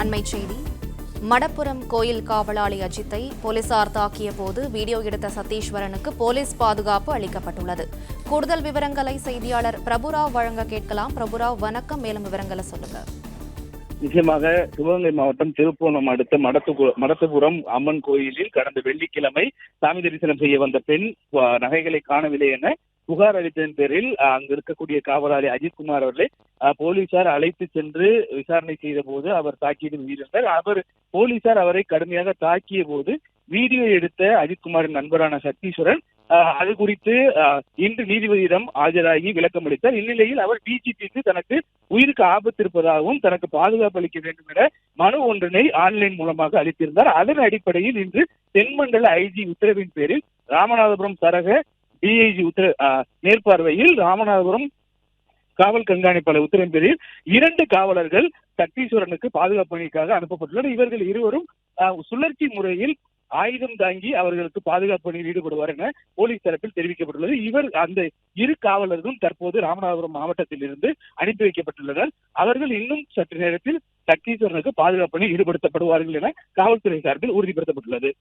அண்மைச் செய்தி. மடப்புரம் கோயில் காவலாளி அஜித்தை போலீசார் தாக்கிய போது வீடியோ எடுத்த சதீஸ்வரனுக்கு போலீஸ் பாதுகாப்பு அளிக்கப்பட்டுள்ளது. கூடுதல் விவரங்களை செய்தியாளர் பிரபுராவ் வழங்க கேட்கலாம். பிரபுராவ், வணக்கம். மேலும் விவரங்களை சொல்லுங்க. நிச்சயமாக சிவகங்கை மாவட்டம் திருப்பூணம் அடுத்த மடத்துபுரம் அம்மன் கோயிலில் கடந்த வெள்ளிக்கிழமை சாமி தரிசனம் செய்ய வந்த பெண் நகைகளை காணவில்லை என புகார் அளித்ததன் பேரில் அங்கு இருக்கக்கூடிய காவலாளி அஜித்குமார் அவர்களை போலீசார் அழைத்து சென்று விசாரணை செய்த போது அவர் தாக்கியது உயிரிழந்தார். போலீசார் அவரை கடுமையாக தாக்கிய போது வீடியோ எடுத்த அஜித்குமாரின் நண்பரான சத்தீஸ்வரன் அது குறித்து இன்று நீதிபதியிடம் ஆஜராகி விளக்கம் அளித்தார். இந்நிலையில் அவர் டிஜிபிக்கு தனக்கு உயிருக்கு ஆபத்து இருப்பதாகவும் தனக்கு பாதுகாப்பு அளிக்க வேண்டும் என மனு ஒன்றினை ஆன்லைன் மூலமாக அளித்திருந்தார். அதன் அடிப்படையில் இன்று தென்மண்டல ஐஜி உத்தரவின் பேரில் ராமநாதபுரம் சரக டிஐஜி மேற்பார்வையில் ராமநாதபுரம் காவல் கண்காணிப்பாளர் உத்தரவின் பேரில் 2 காவலர்கள் சத்தீஸ்வரனுக்கு பாதுகாப்பு பணிக்காக அனுப்பப்பட்டுள்ளனர். இவர்கள் இருவரும் சுழற்சி முறையில் ஆயுதம் தாங்கி அவர்களுக்கு பாதுகாப்பு பணியில் ஈடுபடுவார் என போலீஸ் தரப்பில் தெரிவிக்கப்பட்டுள்ளது. அந்த 2 காவலர்களும் தற்போது ராமநாதபுரம் மாவட்டத்தில் இருந்து அனுப்பி வைக்கப்பட்டுள்ளனர். அவர்கள் இன்னும் சற்று நேரத்தில் சத்தீஸ்வரனுக்கு பாதுகாப்பு பணியில் ஈடுபடுத்தப்படுவார்கள் என காவல்துறை சார்பில் உறுதிப்படுத்தப்பட்டுள்ளது.